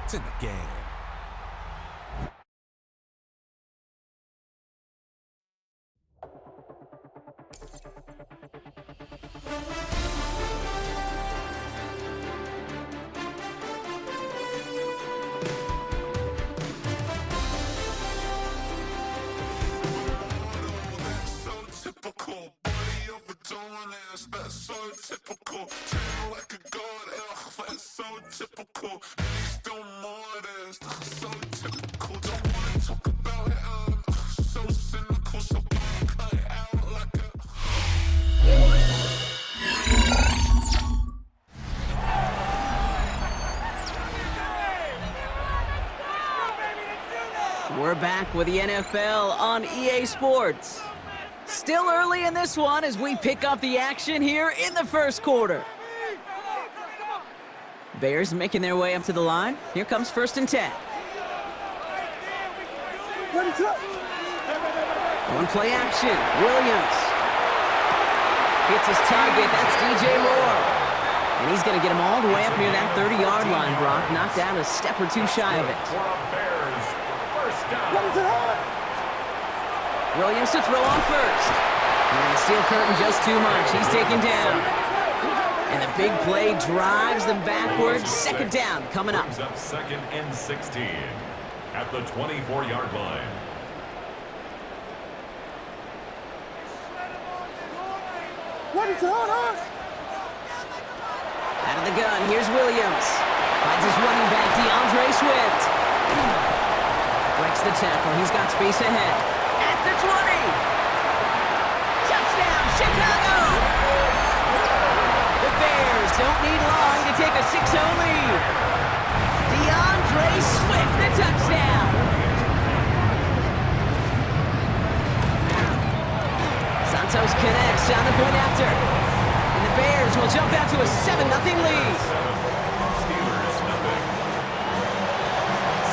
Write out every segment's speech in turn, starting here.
It's in the game. We're back with the NFL on EA Sports. Still early in this one as we pick up the action here in the first quarter. Bears making their way up to the line. Here comes 1st and 10. One play action. Williams hits his target. That's DJ Moore. And he's going to get him all the way up near that 30-yard line, Brock. Knocked out a step or two shy of it. Williams to throw on first. And the steel curtain just too much. He's taken down. And the big play drives them backwards. 2nd down coming up. Brings up 2nd and 16 at the 24-yard line. What is on? Out of the gun, here's Williams. Finds his running back, DeAndre Swift. Breaks the tackle. He's got space ahead. At the 20. Touchdown, Chicago! The Bears don't need long to take a 6-0 lead. DeAndre Swift, the touchdown. Santos connects on the point after. And the Bears will jump out to a 7-0 lead.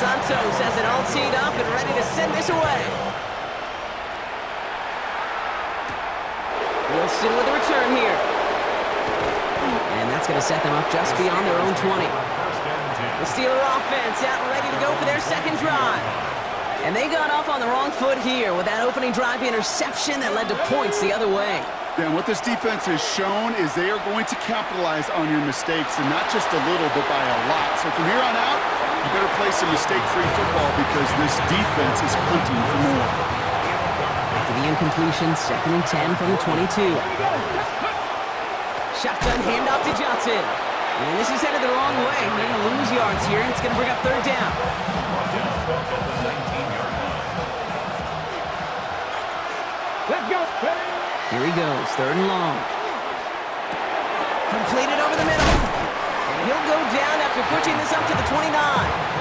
Santos has it all teed up and ready to send this away. Wilson with a return here. And that's going to set them up just beyond their own 20. The Steeler offense out and ready to go for their 2nd drive. And they got off on the wrong foot here with that opening drive interception that led to points the other way. Yeah, and what this defense has shown is they are going to capitalize on your mistakes, and not just a little, but by a lot. So from here on out, you better play some mistake-free football because this defense is hunting for more. After the incompletion, 2nd and 10 from the 22. Shotgun handoff to Johnson. And this is headed the wrong way. They're going to lose yards here, and it's going to bring up 3rd down. Let's go. Here he goes, 3rd and long. Completed over the middle. And he'll go down after pushing this up to the 29.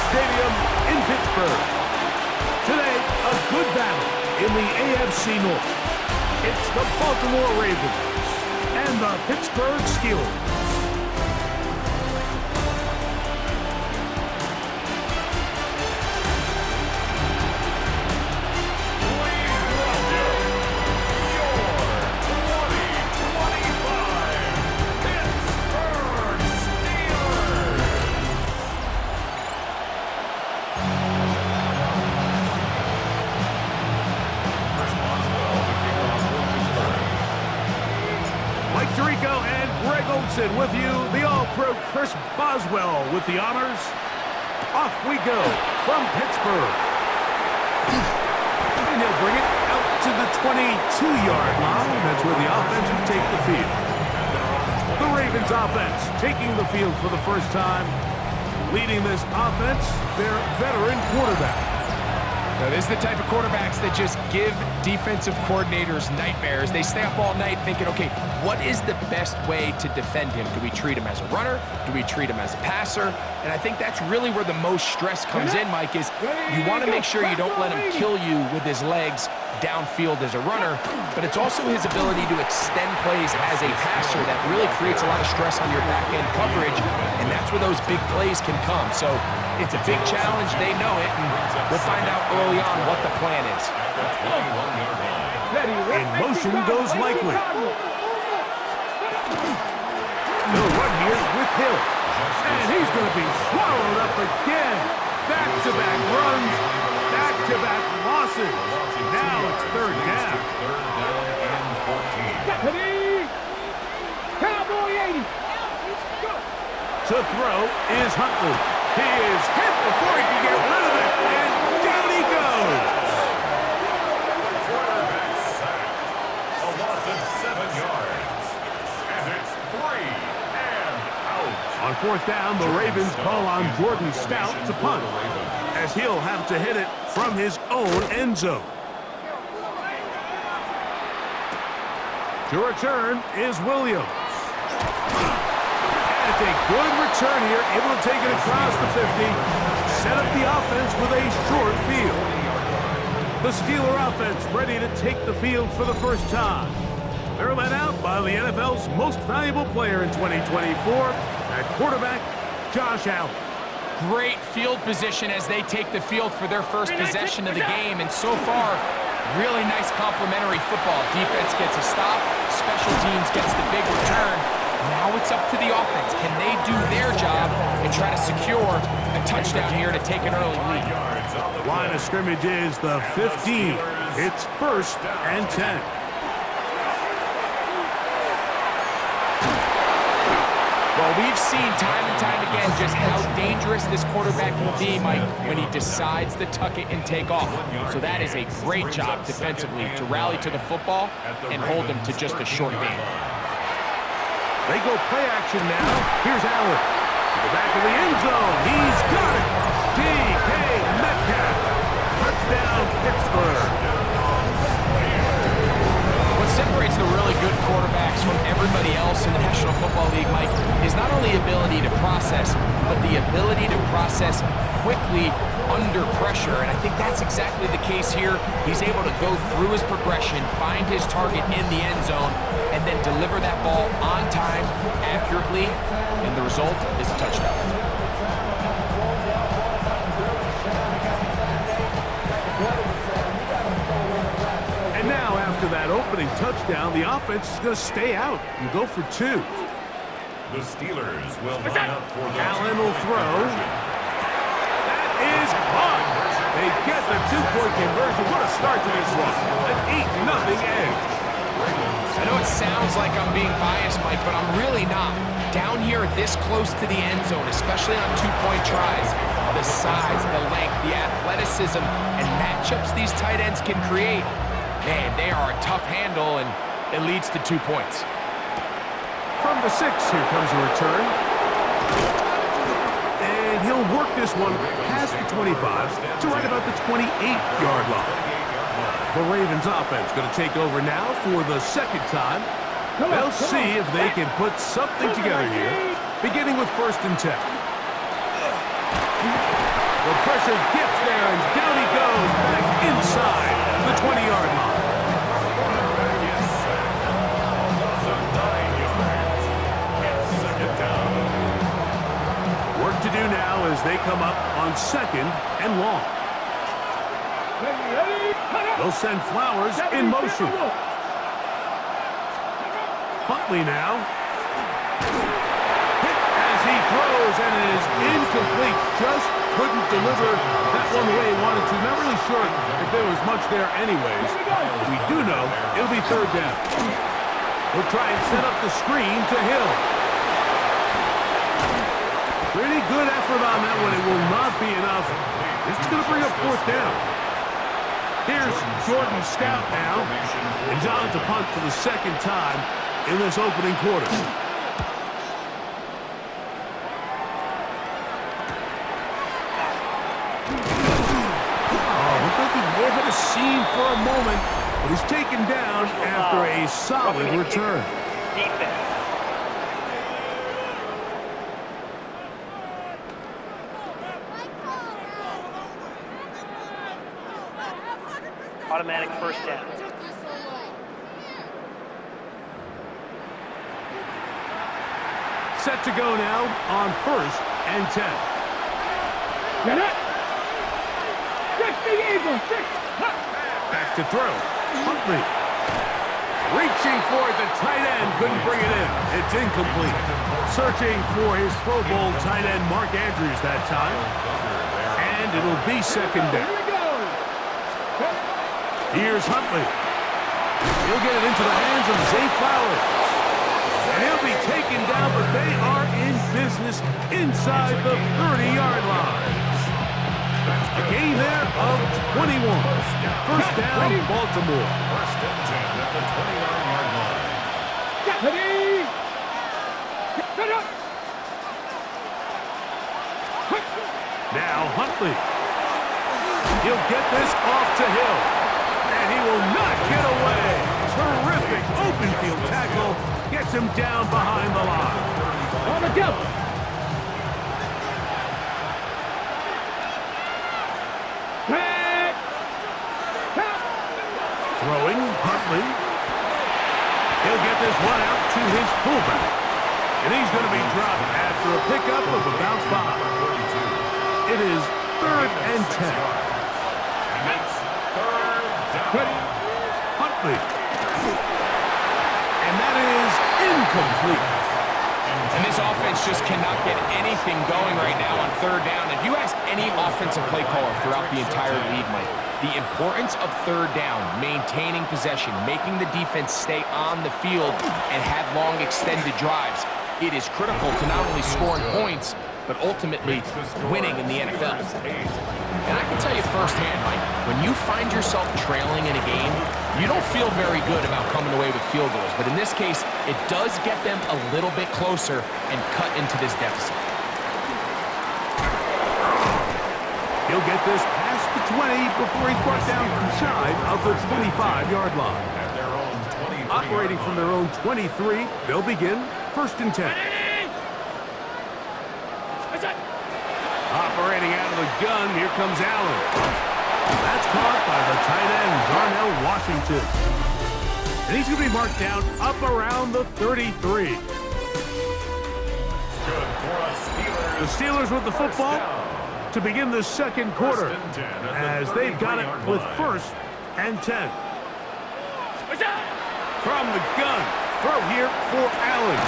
Stadium in Pittsburgh. Today, a good battle in the AFC North. It's the Baltimore Ravens and the Pittsburgh Steelers. Please welcome your And with you, the All-Pro Chris Boswell with the honors. Off we go from Pittsburgh. And he'll bring it out to the 22-yard line. That's where the offense will take the field. The Ravens offense taking the field for the first time. Leading this offense, their veteran quarterback. Now, this is the type of quarterbacks that just give defensive coordinators nightmares. They stay up all night thinking, okay, what is the best way to defend him? Do we treat him as a runner? Do we treat him as a passer? And I think that's really where the most stress comes in, Mike, is you want to make sure you don't let him kill you with his legs downfield as a runner, but it's also his ability to extend plays as a passer that really creates a lot of stress on your back-end coverage, and that's where those big plays can come. So it's a big challenge. They know it, and we'll find out early on what the plan is. In motion goes Likely. He'll run here with Hill. And he's going to be swallowed up again. Back-to-back runs, back-to-back losses. Now it's third down. Cowboy 80. To throw is Huntley. He is hit before he can get rid of it, and down he goes. Quarterback sacked. A loss of 7 yards. And it's 3 and out. On fourth down, the Ravens call on Jordan Stout to punt, as he'll have to hit it from his own end zone. To return is Williams. And it's a good return here, able to take it across the 50, set up the offense with a short field. The Steeler offense ready to take the field for the first time. They're led out by the NFL's most valuable player in 2024, at quarterback, Josh Allen. Great field position as they take the field for their first possession of the game, and so far, really nice complementary football. Defense gets a stop, special teams gets the big return. Now it's up to the offense. Can they do their job and try to secure a touchdown here to take an early lead? Line of scrimmage is the 15. It's 1st and 10. Well, we've seen time and time again just how dangerous this quarterback can be, Mike, when he decides to tuck it and take off. So that is a great job defensively to rally to the football and hold him to just a short game. They go play action now. Here's Allen. To the back of the end zone. He's got it. DK Metcalf. Touchdown, Pittsburgh. What separates the really good quarterbacks from everybody else in the National Football League, Mike, is not only ability to process, but the ability to process quickly under pressure, and I think that's exactly the case here. He's able to go through his progression, find his target in the end zone, and then deliver that ball on time, accurately, and the result is a touchdown. And now, after that opening touchdown, the offense is going to stay out and go for 2. The Steelers will line up for the Allen will throw. That is caught. They get the 2-point conversion. What a start to this one. An 8-0 edge. I know it sounds like I'm being biased, Mike, but I'm really not. Down here this close to the end zone, especially on 2-point tries, the size, the length, the athleticism, and matchups these tight ends can create, man, they are a tough handle, and it leads to 2 points. From the 6, here comes a return. And he'll work this one past the 25 to right about the 28-yard line. The Ravens offense going to take over now for the second time. They'll see if they can put something together here, beginning with 1st and 10. The pressure gets there, and down he goes back inside the 20-yard line. Work to do now as they come up on 2nd and long. They'll send Flowers in motion. Huntley now. Hit as he throws, and it is incomplete. Just couldn't deliver that one the way he wanted to. Not really sure if there was much there anyways. We do know it'll be 3rd down. He'll try and set up the screen to Hill. Pretty good effort on that one. It will not be enough. This is going to bring up fourth down. Here's Jordan Stout now. And on to punt for the second time in this opening quarter. Oh, looked like he gave it a seam for a moment, but he's taken down after a solid return. Defense. Automatic first down. Set to go now on 1st and 10. Get it! Six the Eagles! Back to throw. Huntley. Reaching for it, the tight end couldn't bring it in. It's incomplete. Searching for his Pro Bowl tight end Mark Andrews that time. And it'll be second down. Here's Huntley. He'll get it into the hands of Zay Flowers. And he'll be taken down, but they are in business inside the 30-yard line. A gain there of 21. First down, Baltimore. First and 10 at the 29-yard line. Now Huntley. He'll get this off to Hill. And he will not get away. Terrific open field tackle. Gets him down behind the line. On the jump! Throwing, Huntley. He'll get this one out to his fullback. And he's going to be dropped after a pickup of about 5. It is 3rd and 10. And it's third down. Huntley. And that is incomplete. And this offense just cannot get anything going right now on 3rd down. If you ask any offensive play caller throughout the entire league, Mike, the importance of 3rd down, maintaining possession, making the defense stay on the field and have long extended drives, it is critical to not only scoring points, but ultimately winning in the NFL. And I can tell you firsthand, Mike, when you find yourself trailing in a game, you don't feel very good about coming away with field goals. But in this case, it does get them a little bit closer and cut into this deficit. He'll get this past the 20 before he's brought down shy of the 25-yard line. At their own 23. Operating from their own 23, they'll begin 1st and 10. Operating out of the gun, here comes Allen. That's caught by the tight end, Darnell Washington. And he's going to be marked down up around the 33. Good for us, Steelers. The Steelers with the football to begin the second quarter as they've got it with 1st and 10. From the gun, throw here for Allen.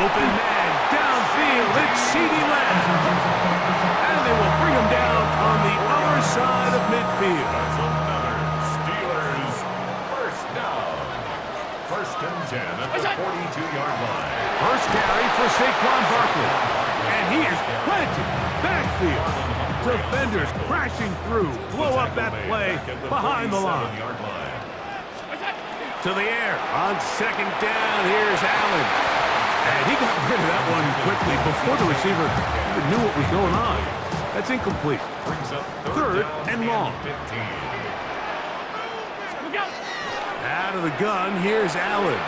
Open man, downfield, it's CeeDee Lamb. And they will bring him down on the other side of midfield. That's another Steelers first down. 1st and 10 at the 42-yard line. First carry for Saquon Barkley. And he is planted backfield. Defenders crashing through, blow up that play behind the line. To the air on 2nd down. Here's Allen. And he got rid of that one quickly before the receiver even knew what was going on. That's incomplete. Brings up 3rd and long. 15. Out of the gun, here's Allen.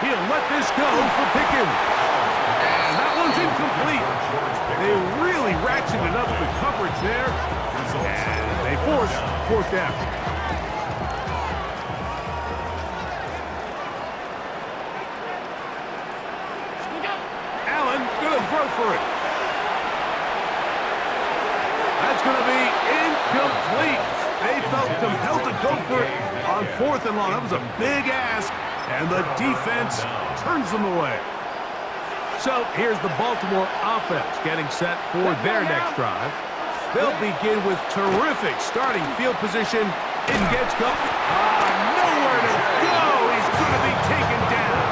He'll let this go for Pickens. And that one's incomplete. They really ratcheted up the coverage there. And they force 4th down. Allen gonna throw for it. That's gonna be incomplete. They felt compelled to go for it on 4th and long. That was a big ask, and the defense turns them away. So here's the Baltimore offense getting set for their next drive. They'll begin with terrific starting field position. It gets go. Nowhere to go. He's going to be taken down.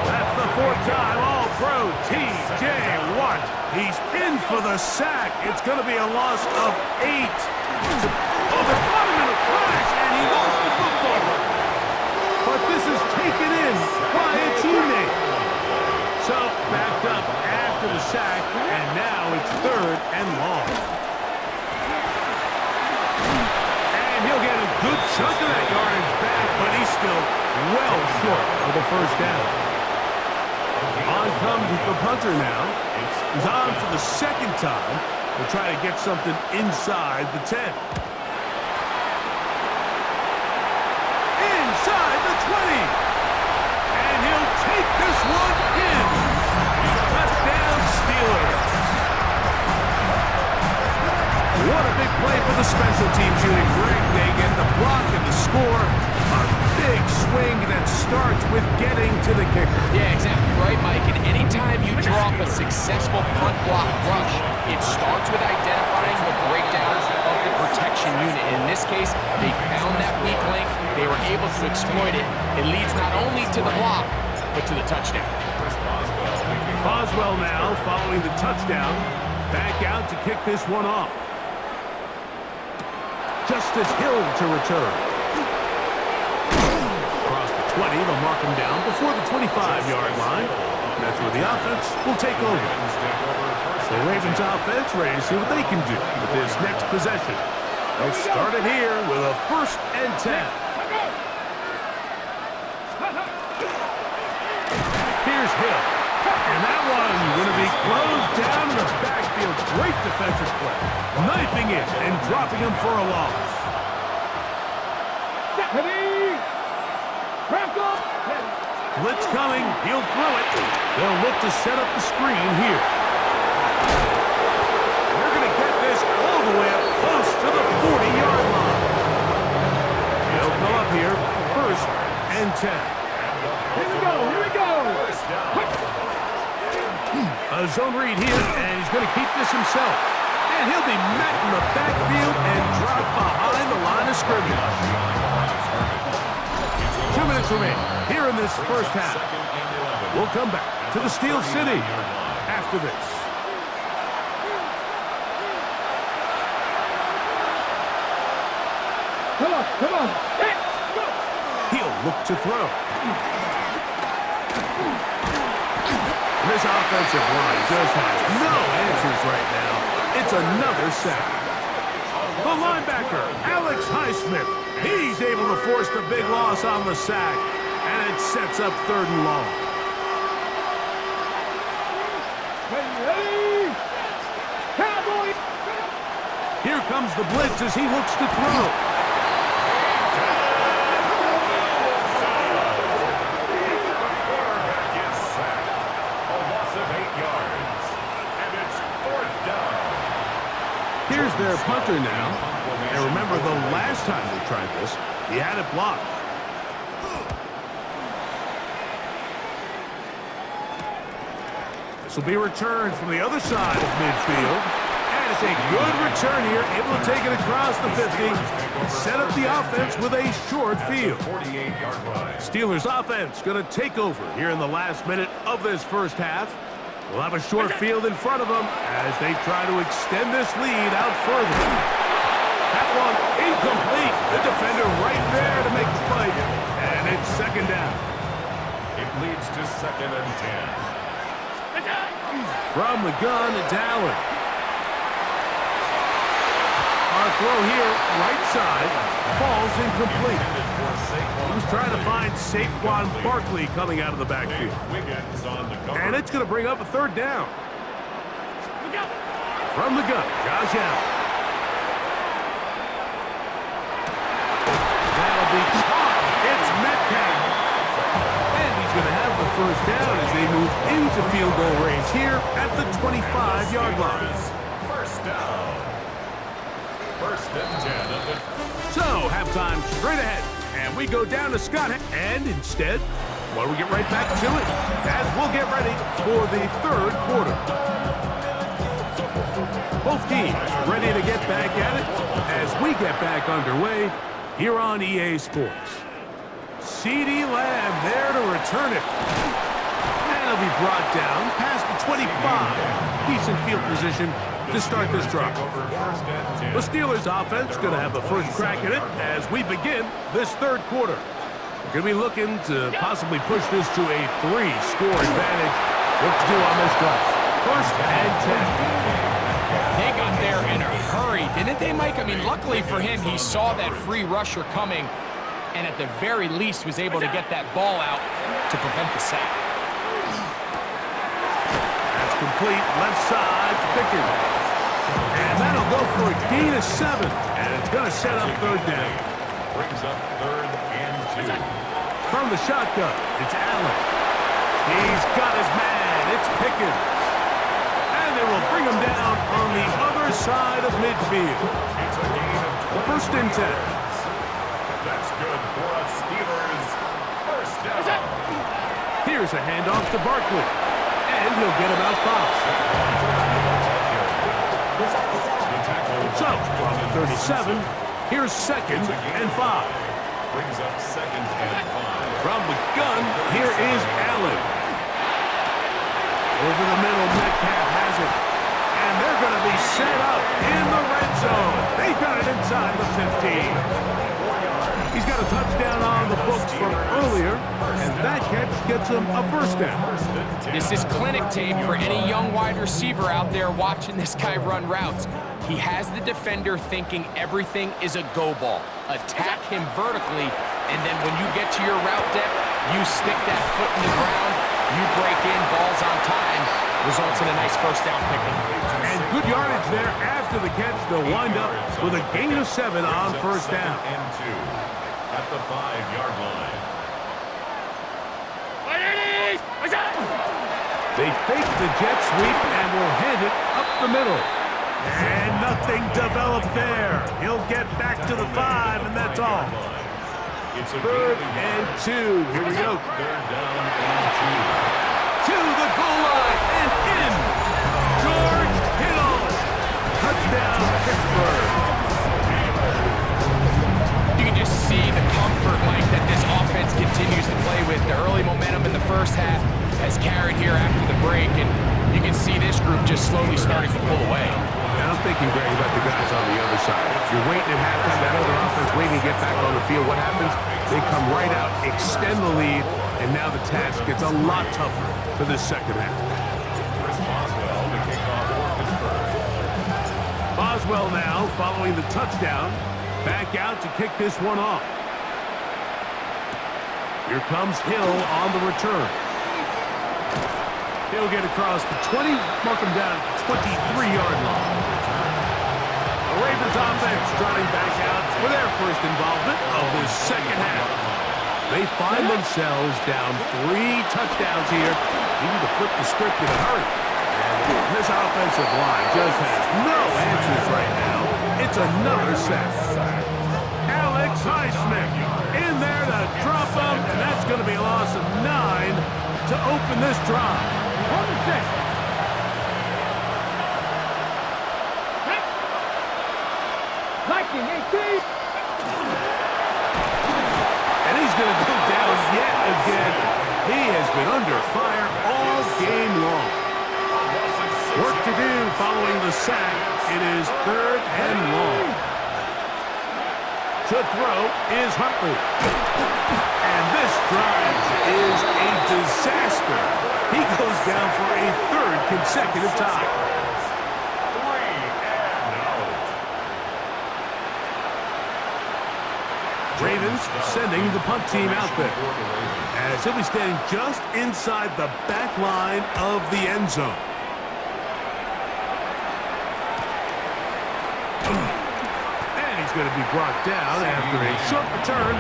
That's the 4th time All-Pro T.J. J. Watt. He's in for the sack. It's going to be a loss of 8. Oh, they're caught him in a flash, and he lost the football. But this is taken in by a teammate. So, backed up after the sack, and now it's 3rd and long. And he'll get a good chunk of that yardage back, but he's still well short of the first down. On comes the punter now. He's on for the 2nd time. We'll try to get something inside the 10. Inside the 20. And he'll take this one in. Touchdown, Steelers. What a big play for the special teams unit, Greg. They get the block and the score. A big swing that starts with getting to the kicker. Yeah, exactly right, Mike. And anytime you drop a successful punt block rush, it starts with identifying the breakdown of the protection unit. In this case, they found that weak link. They were able to exploit it. It leads not only to the block, but to the touchdown. Boswell now, following the touchdown, back out to kick this one off. Justice Hill to return. Across the 20, they'll mark him down before the 25-yard line. And that's where the offense will take over. The Ravens offense ready to see what they can do with this next possession. They'll start it here with a 1st and 10. Here's Hill. And that one going to be closed down in the backfield. Great defensive play. Knifing it and dropping him for a loss. Blitz coming. He'll throw it. They'll look to set up the screen here. They're going to get this all the way up close to the 40-yard line. He'll come up here. 1st and 10. Here we go, here we go. A zone read here, and he's going to keep this himself. And he'll be met in the backfield and dropped behind the line of scrimmage. 2 minutes remaining here in this first half. We'll come back to the Steel City after this. Come on. Hey, go. He'll look to throw. This offensive line just has no answers right now. It's another sack. The linebacker, Alex Highsmith, he's able to force the big loss on the sack, and it sets up 3rd and long. Ready. Cowboy. Here comes the blitz as he looks to throw. Here's their punter now. And remember, the last time they tried this, he had it blocked. This will be returned from the other side of midfield. And it's a good return here, able to take it across the 50 and set up the offense with a short field. Steelers offense going to take over here in the last minute of this first half. We'll have a short field in front of them as they try to extend this lead out further. That one incomplete. The defender right there to make the play. And it's 2nd down. It leads to 2nd and 10. From the gun, it's Allen. Our throw here, right side, falls incomplete. He was trying to find Saquon Barkley coming out of the backfield. And it's going to bring up a 3rd down. From the gun, Josh Allen. That'll be caught. It's Metcalf. And he's going to have the 1st down as they move into field goal range here at the 25-yard line. 1st down. 1st and 10 of the... So, halftime straight ahead. And we go down to Scott. And instead, why don't we get right back to it as we'll get ready for the 3rd quarter. Both teams ready to get back at it as we get back underway here on EA Sports. CeeDee Lamb there to return it. And it'll be brought down past the 25. Decent field position to start this drive. The Steelers offense going to have the first crack at it as we begin this third quarter. We're going to be looking to possibly push this to a 3-score advantage. What to do on this drive? First and 10. They got there in a hurry, didn't they, Mike? I mean, luckily for him, he saw that free rusher coming and at the very least was able to get that ball out to prevent the sack. That's complete. Left side to Pickens. And that'll go for a gain of 7. And it's going to set up third down. Brings up 3rd and 2. From the shotgun, it's Allen. He's got his man. It's Pickens. And they will bring him down on the other side of midfield. It's a gain of 20. First and 10. That's good for us Steelers. First down. Here's a handoff to Barkley. And he'll get about 5. So, from the 37, here's 2nd and 5. Brings up 2nd and 5. From the gun, here is Allen. Over the middle, Metcalf has it. And they're going to be set up in the red zone. They've got it inside the 15. He's got a touchdown on the books from earlier, and that catch gets him a first down. This is clinic tape for any young wide receiver out there watching this guy run routes. He has the defender thinking everything is a go ball. Attack him vertically, and then when you get to your route depth, you stick that foot in the ground, you break in, balls on time, results in a nice first down pickup. And good yardage there after the catch. They'll wind up with a gain of 7 on first down. And 2 at the 5-yard line. They fake the jet sweep and will hand it up the middle. And nothing developed there. He'll get back to the 5, and that's all. It's a 3rd and 2. Here we go. 3rd down and 2. To the goal line and in. George Kittle. Touchdown, Pittsburgh. You can just see the comfort, Mike, that this offense continues to play with. The early momentum in the first half has carried here after the break, and you can see this group just slowly starting to pull away. And I'm thinking, Greg, about the guys on the other side. You're waiting at halftime, that other offense waiting to get back on the field. What happens? They come right out, extend the lead, and now the task gets a lot tougher for this second half. Boswell to kick off for Pittsburgh. Boswell now, following the touchdown, back out to kick this one off. Here comes Hill on the return. He'll get across the 20, mark him down at the 23-yard line. The Ravens offense trotting back out for their first involvement of this second half. They find themselves down 3 touchdowns here, needing to flip the script in a hurry. And this offensive line just has no answers right now. It's another sack. Alex Highsmith in there to drop him, and that's going to be a loss of 9 to open this drive. And he's going to go down yet again. He has been under fire all game long. Work to do following the sack. It is 3rd and long. To throw is Huntley. And this drive is a disaster. He goes down for a 3rd consecutive time. 3 and out. Ravens sending the punt team out there, as he'll be standing just inside the back line of the end zone. And he's going to be brought down after a short return,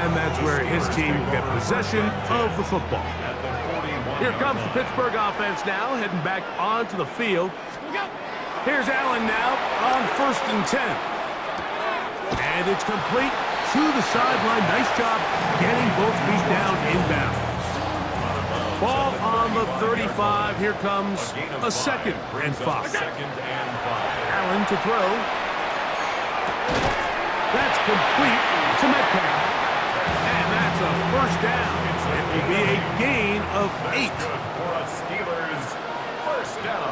and that's where his team will get possession of the football. Here comes the Pittsburgh offense now, heading back onto the field. Here's Allen now on 1st and 10. And it's complete to the sideline. Nice job getting both feet down inbounds. Ball on the 35. Here comes a 2nd and 5. Allen to throw. That's complete to Metcalf. And that's a first down. It will be a gain of 8. For us Steelers, down.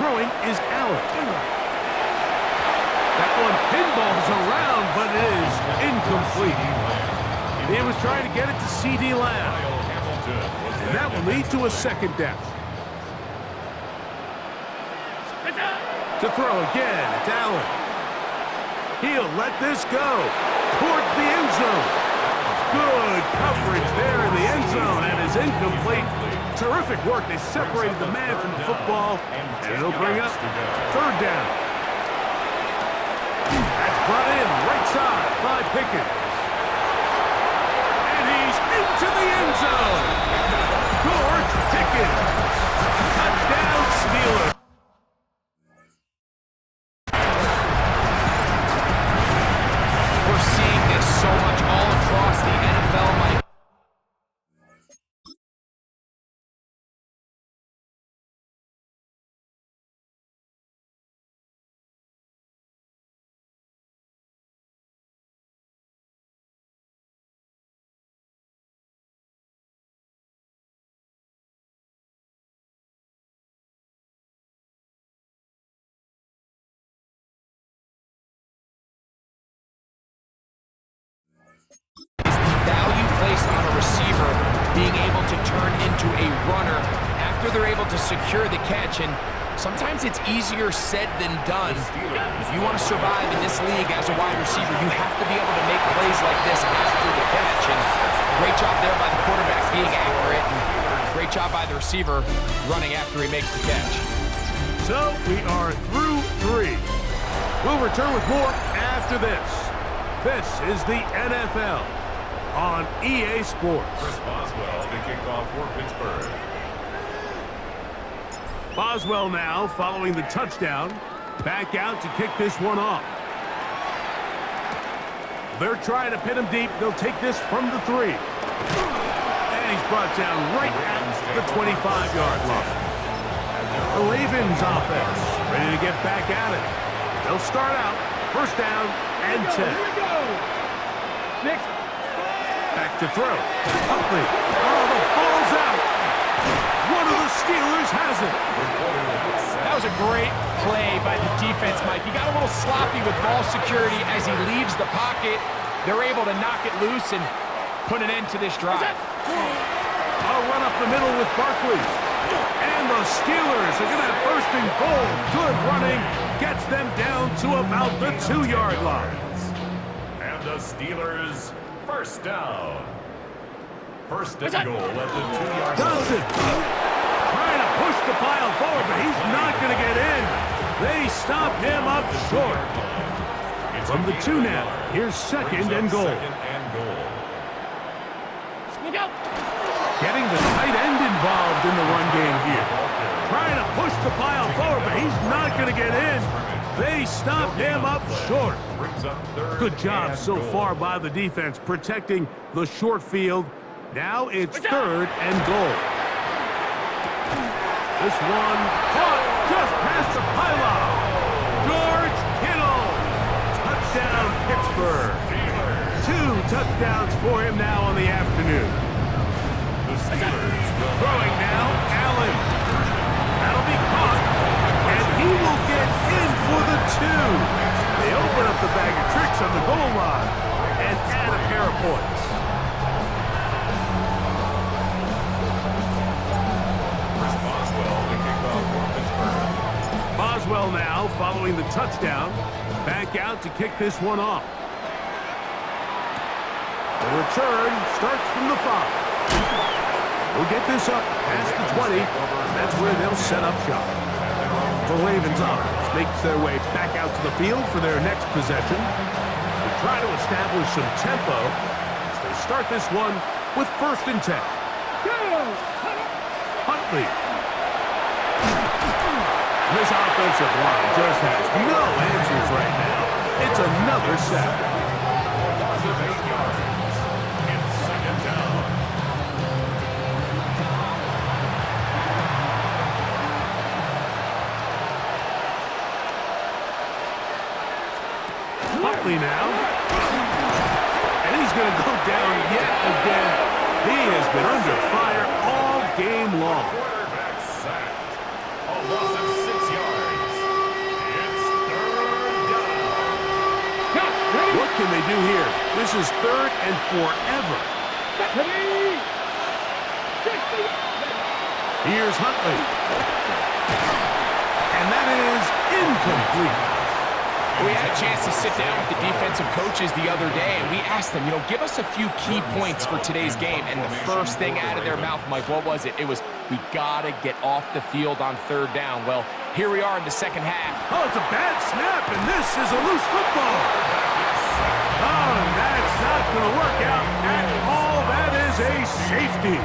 Throwing is Allen. That one pinballs around, but it is incomplete. He was trying to get it to C.D. Lamb. And that will lead to a second down. To throw again, it's Allen. He'll let this go towards the end zone. Good coverage there in the end zone, and is incomplete. Terrific work. They separated the man from the football, and it'll bring up third down. That's brought in right side by Pickens. And he's into the end zone. George Pickens. Touchdown, Steelers. We're seeing this so much all across the NFL, Mike. Value placed on a receiver being able to turn into a runner after they're able to secure the catch, and sometimes it's easier said than done. If you want to survive in this league as a wide receiver, you have to be able to make plays like this after the catch, and great job there by the quarterback being accurate, and great job by the receiver running after he makes the catch. So we are through 3. We'll return with more after this. This is the NFL on EA Sports. Chris Boswell to kick off for Pittsburgh. Boswell now, following the touchdown, back out to kick this one off. They're trying to pin him deep. They'll take this from the 3. And he's brought down right at the 25-yard line. The Ravens offense ready to get back at it. They'll start out first down and 10. Here we go. Next. Back to throw. Huntley. Oh, the ball's out. One of the Steelers has it. That was a great play by the defense, Mike. He got a little sloppy with ball security as he leaves the pocket. They're able to knock it loose and put an end to this drive. A run up the middle with Barkley. And the Steelers are going to have first and goal. Good running. Gets them down to about the 2-yard line. And the Steelers first down. First and goal at the 2-yard line. Does it. Trying to push the pile forward, but he's not going to get in. They stop him up short. From the 2 now, here's second and goal. Getting the tight end involved in the run game here. Trying to push the pile forward, but he's not going to get in. They stop him up short. Good job so far by the defense protecting the short field. Now it's third and goal. This one caught just past the pylon. George Kittle. Touchdown, Pittsburgh. 2 touchdowns for him now on the afternoon. Throwing now, Allen. That'll be caught. And he will get in for the 2. They open up the bag of tricks on the goal line and add a pair of points. Boswell now, following the touchdown, back out to kick this one off. The return starts from the 5. We'll get this up past the 20. That's where they'll set up shop. The Ravens offense makes their way back out to the field for their next possession. They try to establish some tempo as they start this one with first and 10. Huntley. This offensive line just has no answers right now. It's another sack. Loss of 8 yards. It's second down. Huntley now. And he's going to go down yet again. He has been under fire all game long. Quarterback sacked. can they do here? This is 3rd and forever. Here's Huntley. And that is incomplete. We had a chance to sit down with the defensive coaches the other day, and we asked them, give us a few key points for today's game. And the first thing out of their mouth, Mike, what was it? It was, we got to get off the field on 3rd down. Well, here we are in the second half. Oh, it's a bad snap, and this is a loose football. Oh, that's not going to work out at all. That is a safety.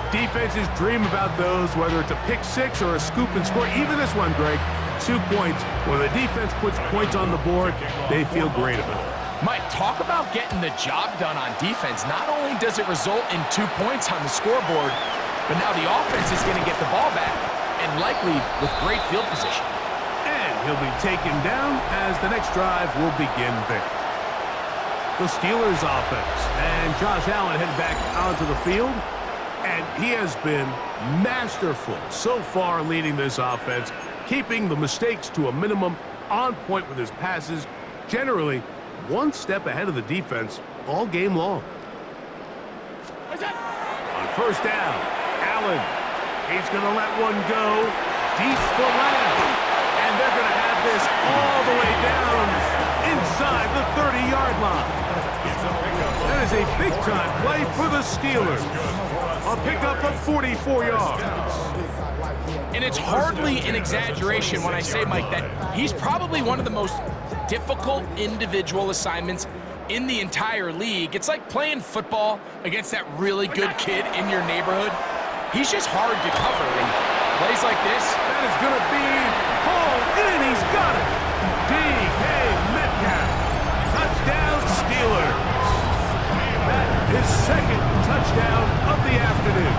Defenses dream about those, whether it's a pick six or a scoop and score. Even this one, Greg, 2 points. When the defense puts points on the board, they feel great about it. Mike, talk about getting the job done on defense. Not only does it result in 2 points on the scoreboard, but now the offense is going to get the ball back, and likely with great field position. And he'll be taken down as the next drive will begin there. The Steelers offense, and Josh Allen headed back onto the field. And he has been masterful so far leading this offense, keeping the mistakes to a minimum, on point with his passes, generally 1 step ahead of the defense all game long. On 1st down, Allen, he's going to let one go deep for Lamb. And they're going to have this all the way down inside the 30-yard line. That is a big-time play for the Steelers. A pickup of 44 yards. And it's hardly an exaggeration when I say, Mike, that he's probably one of the most difficult individual assignments in the entire league. It's like playing football against that really good kid in your neighborhood. He's just hard to cover, and plays like this. That is going to be hauled in. He's got it. DK Metcalf. Touchdown, Steelers. That is 2nd touchdown of the afternoon.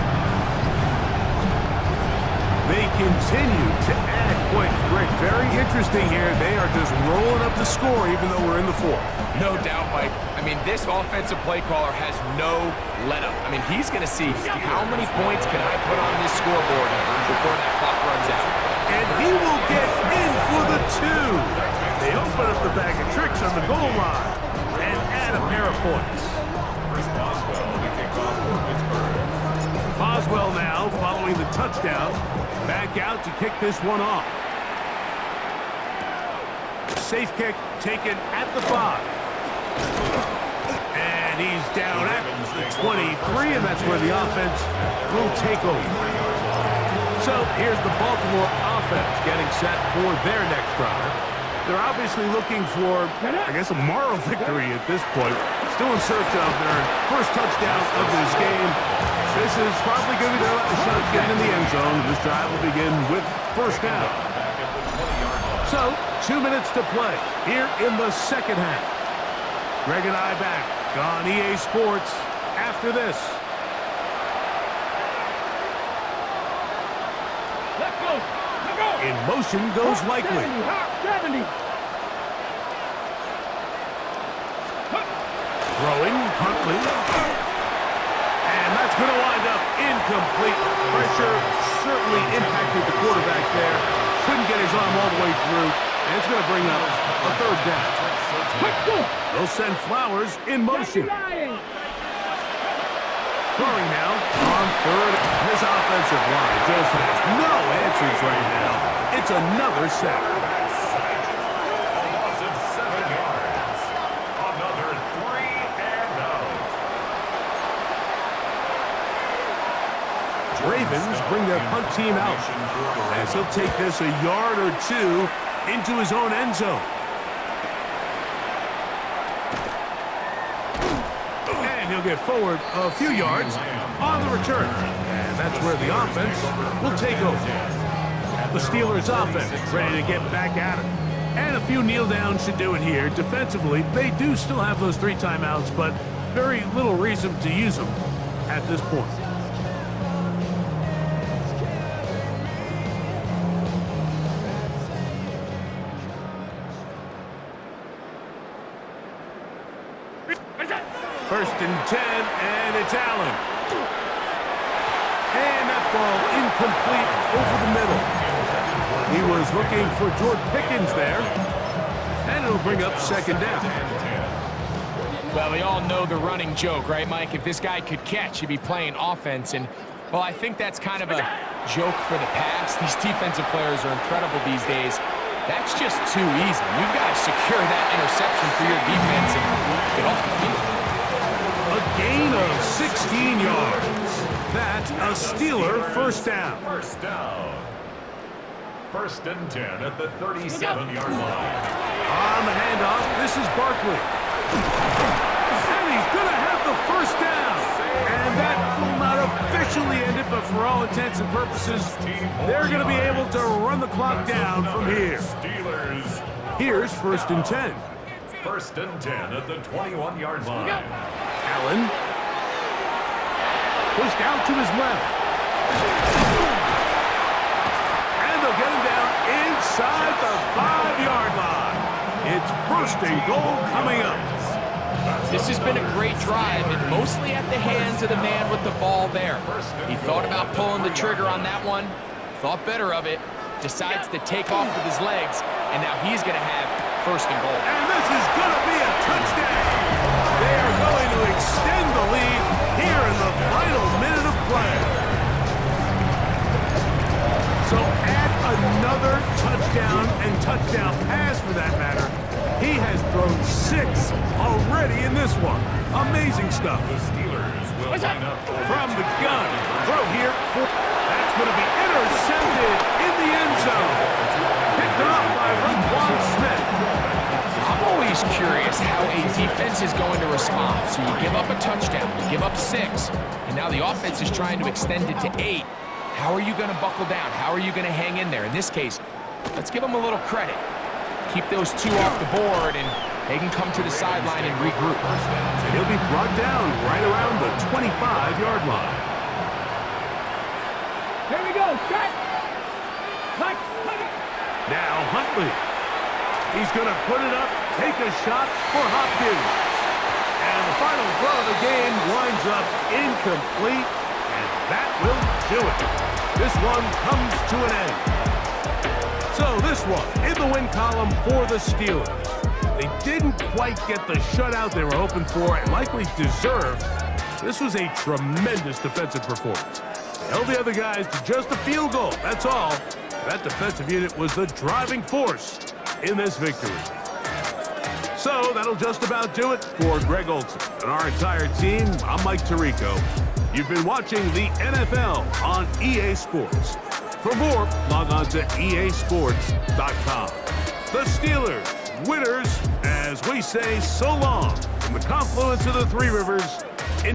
They continue to add points. Greg, very interesting here. They are just rolling up the score even though we're in the 4th. No doubt, Mike. I mean, this offensive play caller has no let-up. I mean, he's going to see how many points can I put on this scoreboard before that clock runs out. And he will get in for the 2. They open up the bag of tricks on the goal line and add a pair of points. Boswell now, following the touchdown, back out to kick this one off. Safe kick taken at the 5. And he's down at the 23, and that's where the offense will take over. So here's the Baltimore offense getting set for their next drive. They're obviously looking for, I guess, a moral victory at this point. Still in search of their first touchdown of this game. This is probably going to be their last shot at getting in the end zone. This drive will begin with 1st down. So, 2 minutes to play here in the 2nd half. Greg and I back on EA Sports after this. Let's go. In motion goes Likely. 70. Throwing, Huntley. And that's going to wind up incomplete. Pressure certainly impacted the quarterback there. Couldn't get his arm all the way through. And it's going to bring up a 3rd down. They'll send Flowers in motion. Throwing now on 3rd. This offensive line just has no answers right now. It's another sack. Loss of 7 yards. Another 3 and out. Ravens bring their punt team out as he'll take this a yard or 2 into his own end zone. And he'll get forward a few yards on the return. And that's where the offense will take over. The Steelers offense ready to get back at it. And a few kneel downs should do it here. Defensively, they do still have those 3 timeouts, but very little reason to use them at this point. First and 10, and it's Allen. And that ball incomplete over the middle. He was looking for George Pickens there. And it'll bring up second down. Well, we all know the running joke, right, Mike? If this guy could catch, he'd be playing offense. And, well, I think that's kind of a joke for the past. These defensive players are incredible these days. That's just too easy. You've got to secure that interception for your defense and get off the field. A gain of 16 yards. That's a Steeler first down. First down. First and 10 at the 37-yard line. On the handoff, this is Barkley. And he's going to have the first down. And that will not officially end it, but for all intents and purposes, they're going to be able to run the clock down from here. Steelers. Here's first and 10. First and 10 at the 21-yard line. Allen. Pushed out to his left. And they'll get him down inside the 5-yard line. It's first and goal coming up. This has been a great drive, and mostly at the hands of the man with the ball there. He thought about pulling the trigger on that one, thought better of it, decides to take off with his legs, and now he's going to have first and goal. And this is going to be a touchdown. They are going to extend the lead here in the final minute of play. So add another touchdown and touchdown pass for that matter. He has thrown 6 already in this one. Amazing stuff. The Steelers will line up From the gun. Throw here. That's going to be intercepted in the end zone. Picked up by Raquan Smith. I'm always curious how a defense is going to respond. So you give up a touchdown, you give up 6, and now the offense is trying to extend it to 8. How are you going to buckle down? How are you going to hang in there? In this case, let's give them a little credit. Keep those 2 off the board, and they can come to the sideline and regroup. And he'll be brought down right around the 25-yard line. Here we go. Set. Cut. Now Huntley. He's going to put it up, take a shot for Hopkins. And the final throw of the game winds up incomplete, and that will do it. This one comes to an end. So this one in the win column for the Steelers. They didn't quite get the shutout they were hoping for and likely deserved. This was a tremendous defensive performance. They held the other guys to just a field goal, that's all. That defensive unit was the driving force in this victory. So that'll just about do it for Greg Olson and our entire team. I'm Mike Tirico. You've been watching the NFL on EA Sports. For more, log on to easports.com. The Steelers, winners, as we say so long from the confluence of the Three Rivers